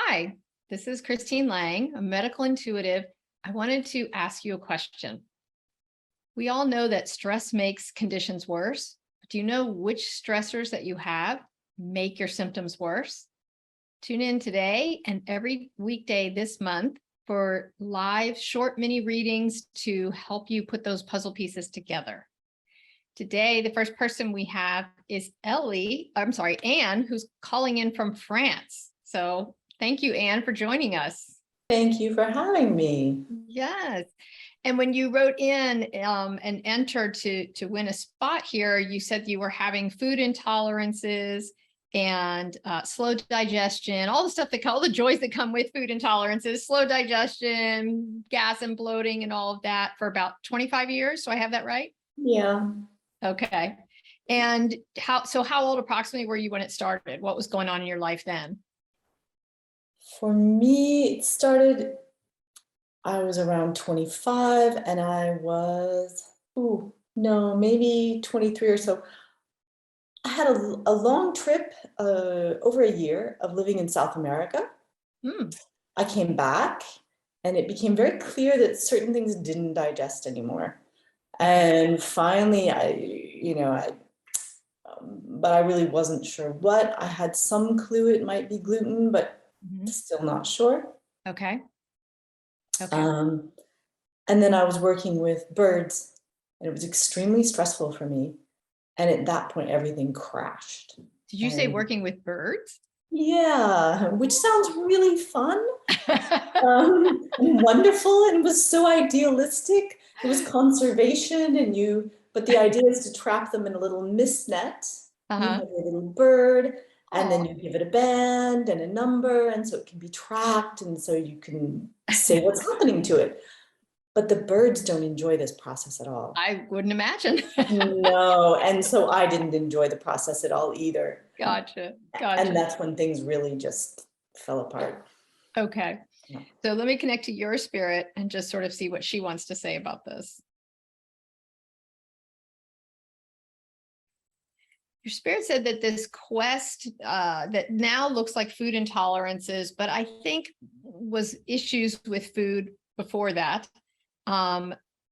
Hi, this is Christine Lang, a medical intuitive. I wanted to ask you a question. We all know that stress makes conditions worse. Do you know which stressors that you have make your symptoms worse? Tune in today and every weekday this month for live short mini readings to help you put those puzzle pieces together. Today, the first person we have is Anne, who's calling in from France. So thank you, Anne, for joining us. Thank you for having me. Yes. And when you wrote in and entered to win a spot here, you said you were having food intolerances and slow digestion, all the joys that come with food intolerances, slow digestion, gas and bloating and all of that for about 25 years. So I have that right? Yeah. Okay. And how old approximately were you when it started? What was going on in your life then? For me, it started, I was around 25 and I was, maybe 23 or so. I had a long trip, over a year of living in South America. I came back and it became very clear that certain things didn't digest anymore. And finally, but I really wasn't sure what. I had some clue it might be gluten, but still not sure. Okay. And then I was working with birds, and it was extremely stressful for me. And at that point, everything crashed. Did you say working with birds? Yeah, which sounds really fun. And wonderful, and was so idealistic. It was conservation, but the idea is to trap them in a little mist net. You have a little bird, and then you give it a band and a number, and so it can be tracked, and so you can say what's happening to it. But the birds don't enjoy this process at all. I wouldn't imagine. No, and so I didn't enjoy the process at all either. Gotcha. And that's when things really just fell apart. Okay. So let me connect to your spirit and just sort of see what she wants to say about this. Your spirit said that this quest that now looks like food intolerances, but I think was issues with food before that.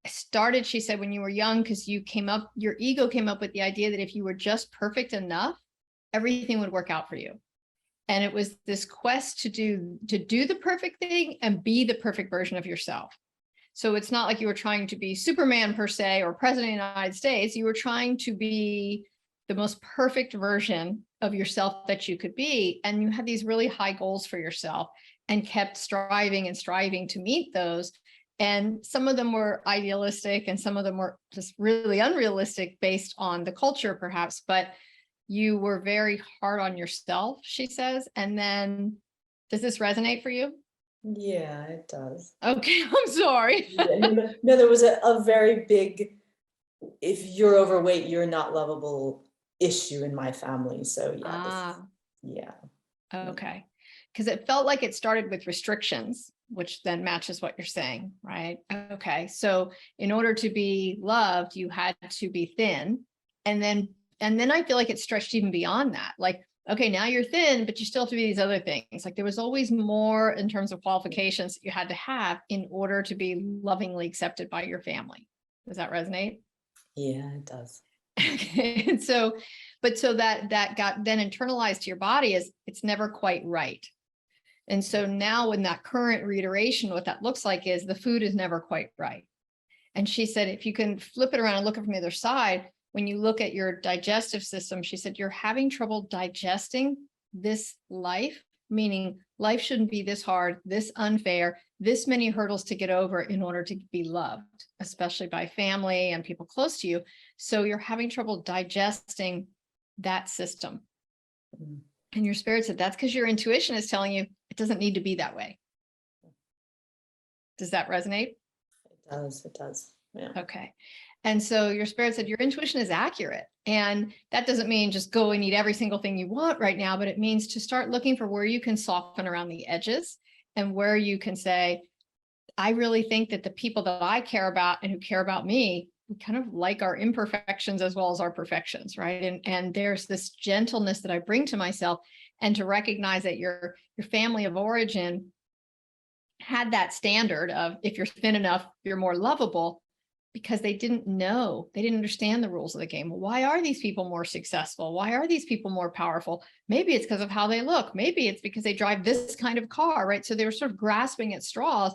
Started, she said, when you were young, because your ego came up with the idea that if you were just perfect enough, everything would work out for you. And it was this quest to do the perfect thing and be the perfect version of yourself. So it's not like you were trying to be Superman per se or president of the United States. You were trying to be the most perfect version of yourself that you could be. And you had these really high goals for yourself and kept striving to meet those. And some of them were idealistic and some of them were just really unrealistic based on the culture, perhaps. But you were very hard on yourself, she says. And then, does this resonate for you? Yeah, it does. Okay, I'm sorry. No, there was a very big, if you're overweight, you're not lovable issue in my family. So yeah. Okay. Because it felt like it started with restrictions, which then matches what you're saying, right? Okay. So in order to be loved, you had to be thin. And then I feel like it stretched even beyond that. Like, okay, now you're thin, but you still have to be these other things. Like there was always more in terms of qualifications that you had to have in order to be lovingly accepted by your family. Does that resonate? Yeah, it does. Okay. And so that got then internalized to your body as it's never quite right. And so now in that current reiteration, what that looks like is the food is never quite right. And she said, if you can flip it around and look at it from the other side, when you look at your digestive system, she said, you're having trouble digesting this life, meaning life shouldn't be this hard, this unfair, this many hurdles to get over in order to be loved, especially by family and people close to you. So you're having trouble digesting that system. And your spirit said that's because your intuition is telling you it doesn't need to be that way. Does that resonate? It does. Yeah. Okay. And so your spirit said your intuition is accurate. And that doesn't mean just go and eat every single thing you want right now, but it means to start looking for where you can soften around the edges and where you can say, I really think that the people that I care about and who care about me, we kind of like our imperfections as well as our perfections, right? And there's this gentleness that I bring to myself and to recognize that your family of origin had that standard of, if you're thin enough, you're more lovable, because they didn't know, they didn't understand the rules of the game. Why are these people more successful? Why are these people more powerful? Maybe it's because of how they look. Maybe it's because they drive this kind of car, right? So they were sort of grasping at straws.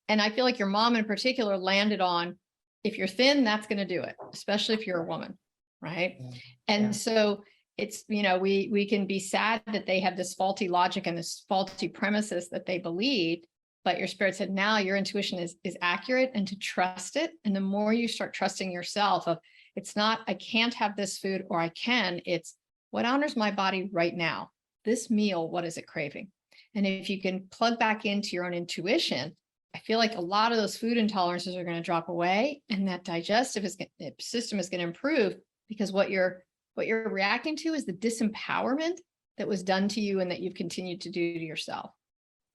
And I feel like your mom in particular landed on, if you're thin, that's going to do it, especially if you're a woman, right? And so it's, we can be sad that they have this faulty logic and this faulty premises that they believed. But your spirit said, now your intuition is accurate, and to trust it. And the more you start trusting yourself of, it's not, I can't have this food, or I can, it's what honors my body right now. This meal, what is it craving? And if you can plug back into your own intuition, I feel like a lot of those food intolerances are going to drop away, and that digestive system is going to improve, because what you're reacting to is the disempowerment that was done to you and that you've continued to do to yourself.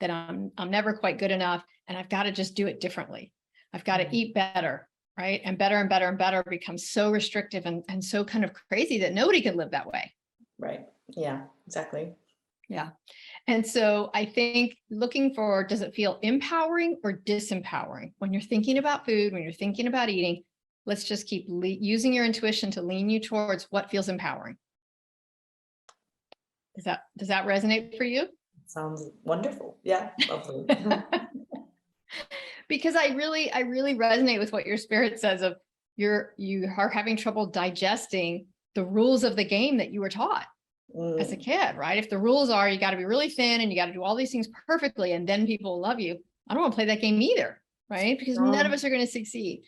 That I'm never quite good enough, and I've got to just do it differently. I've got to eat better, right? And better and better and better becomes so restrictive and so kind of crazy that nobody can live that way. Right. Yeah, exactly. Yeah. And so I think looking for, does it feel empowering or disempowering? When you're thinking about food, when you're thinking about eating, let's just keep using your intuition to lean you towards what feels empowering. Does that resonate for you? Sounds wonderful. Yeah, lovely. Because I really resonate with what your spirit says of you are having trouble digesting the rules of the game that you were taught as a kid, right? If the rules are, you got to be really thin and you got to do all these things perfectly, and then people will love you. I don't want to play that game either, right? Because none of us are going to succeed.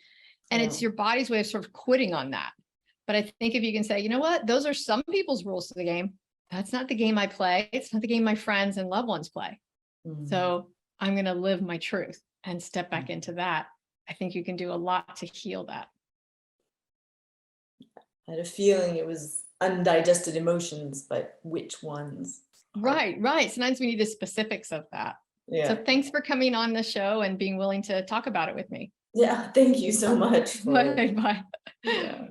And it's your body's way of sort of quitting on that. But I think if you can say, you know what, those are some people's rules to the game. That's not the game I play. It's not the game my friends and loved ones play. So I'm going to live my truth and step back into that. I think you can do a lot to heal that. I had a feeling it was undigested emotions, but which ones? Right. Sometimes we need the specifics of that. Yeah. So thanks for coming on the show and being willing to talk about it with me. Yeah, thank you so much. Bye. Yeah.